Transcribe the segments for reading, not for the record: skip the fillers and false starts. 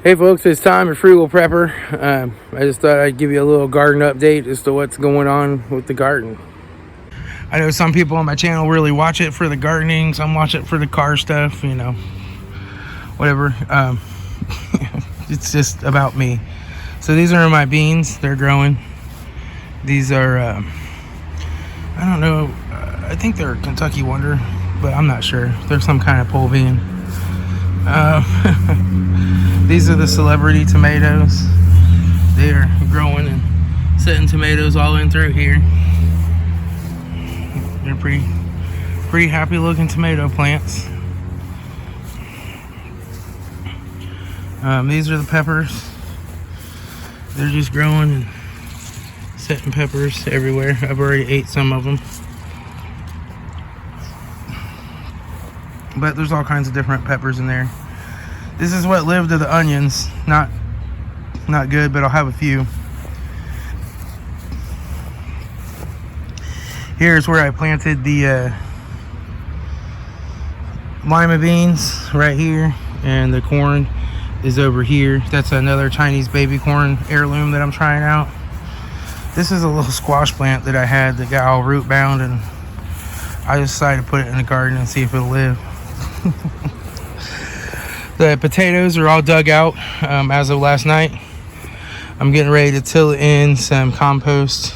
Hey folks, it's time for Frugal Prepper. I just thought I'd give you a little garden update as to what's going on with the garden. I know some people on my channel really watch it for the gardening, some watch it for the car stuff, you know, whatever. It's just about me. So these are my beans, they're growing. These are, I don't know, I think they're Kentucky Wonder, but I'm not sure. They're some kind of pole bean. These are the celebrity tomatoes. They are growing and setting tomatoes all in through here. They're pretty happy looking tomato plants. These are the peppers. They're just growing and setting peppers everywhere. I've already ate some of them. But there's all kinds of different peppers in there. This is what lived of the onions. Not good, but I'll have a few. Here's where I planted the lima beans right here, and the corn is over here. That's another Chinese baby corn heirloom that I'm trying out. This is a little squash plant that I had that got all root bound, and I decided to put it in the garden and see if it'll live. The potatoes are all dug out as of last night. I'm getting ready to till in some compost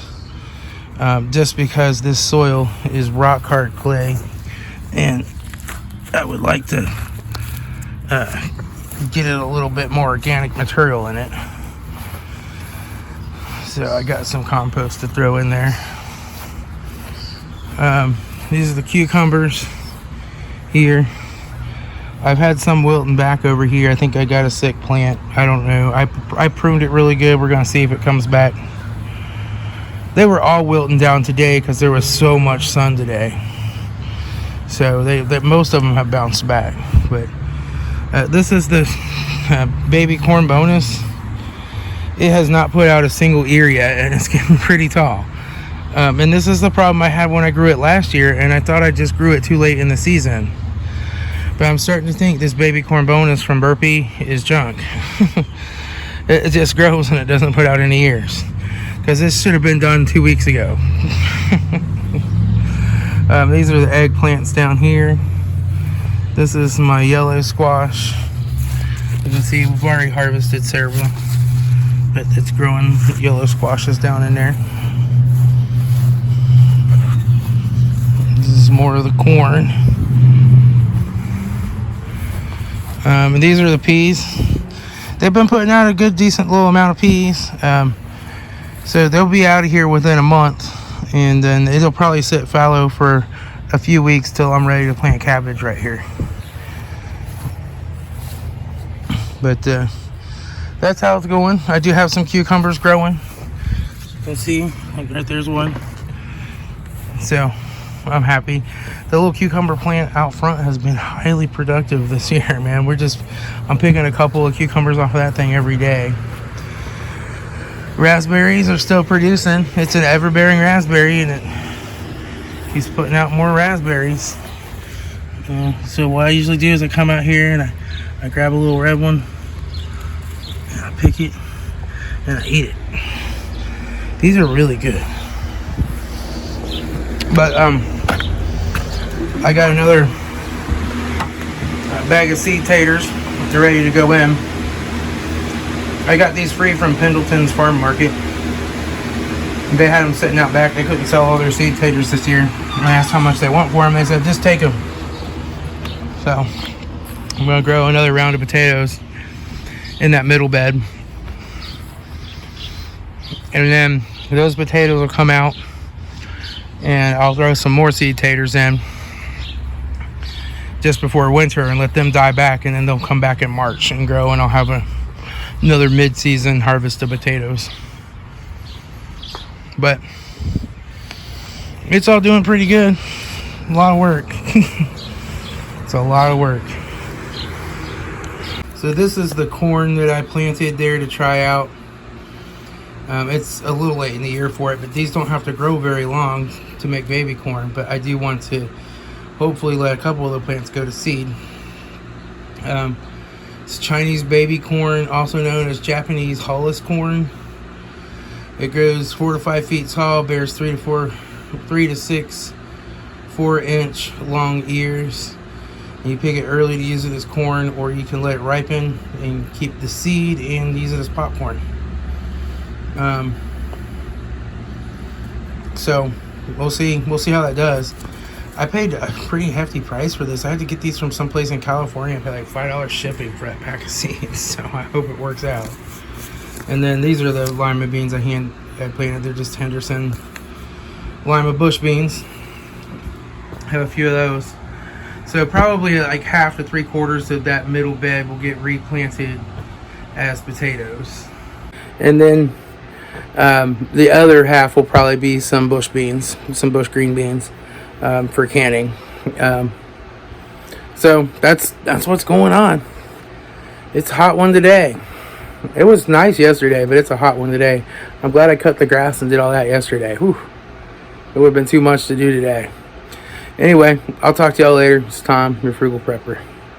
just because this soil is rock hard clay, and I would like to get it a little bit more organic material in it. So I got some compost to throw in there. These are the cucumbers here. I've had some wilting back over here. I think I got a sick plant. I don't know. I pruned it really good. We're going to see if it comes back. They were all wilting down today because there was so much sun today. So most of them have bounced back. But this is the baby corn bonus. It has not put out a single ear yet, and it's getting pretty tall. And this is the problem I had when I grew it last year, and I thought I just grew it too late in the season. But I'm starting to think this baby corn bonus from Burpee is junk. It just grows and it doesn't put out any ears. Because this should have been done 2 weeks ago. These are the eggplants down here. This is my yellow squash. You can see we've already harvested several. But it's growing yellow squashes down in there. This is more of the corn. And these are the peas. They've been putting out a good decent little amount of peas, so they'll be out of here within a month, and then it'll probably sit fallow for a few weeks till I'm ready to plant cabbage right here. But that's how it's going. I do have some cucumbers growing. You can see right there's one, so I'm happy. The little cucumber plant out front has been highly productive this year, man. I'm picking a couple of cucumbers off of that thing every day. Raspberries are still producing. It's an ever-bearing raspberry, and it keeps putting out more raspberries. So what I usually do is I come out here and I grab a little red one, and I pick it, and I eat it. These are really good. But I got another bag of seed taters. They're ready to go in. I got these free from Pendleton's Farm Market. They had them sitting out back. They couldn't sell all their seed taters this year. And I asked how much they want for them. They said, just take them. So I'm going to grow another round of potatoes in that middle bed. And then those potatoes will come out, and I'll throw some more seed taters in just before winter and let them die back, and then they'll come back in March and grow, and I'll have another mid-season harvest of potatoes. But it's all doing pretty good. A lot of work. It's a lot of work. So this is the corn that I planted there to try out. It's a little late in the year for it, but these don't have to grow very long to make baby corn. But I do want to hopefully let a couple of the plants go to seed. It's Chinese baby corn, also known as Japanese hulless corn. It grows 4 to 5 feet tall, bears 3 to 6 4-inch long ears. You pick it early to use it as corn, or you can let it ripen and keep the seed and use it as popcorn. So we'll see how that does. I paid a pretty hefty price for this. I had to get these from someplace in California. I paid like $5 shipping for that pack of seeds, so I hope it works out. And then these are the lima beans I planted. They're just Henderson lima bush beans. I have a few of those. So probably like half to 3/4 of that middle bed will get replanted as potatoes. And then the other half will probably be some bush beans, some bush green beans for canning. So that's what's going on. It's a hot one today. It was nice yesterday, but it's a hot one today. I'm glad I cut the grass and did all that yesterday. Whew. It would have been too much to do today. Anyway, I'll talk to y'all later. It's Tom, your frugal prepper.